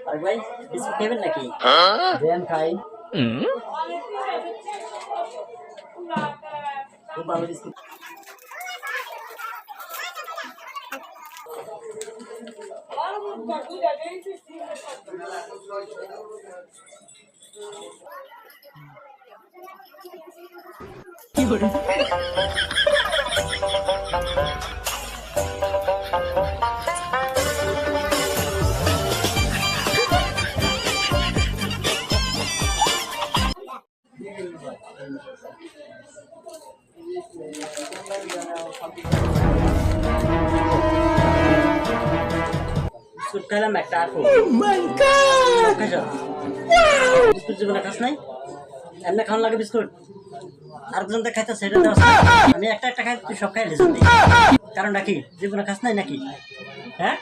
আর ভাই বিস্কুট খাবেন নাকি? দেন খাই। খুব ভালো বিস্কুট। কি করে? বিস্কুট খেলাম একটা আপু। বিস্কুট জীবনে খাস নাই? এমনি খাওয়ান লাগে বিস্কুট? আরেকজন তো খাইতো সেটা দেওয়া, আমি একটা একটা খাই, তুই সব খাই কারণটা কি? জীবনে খাস নাই নাকি? হ্যাঁ?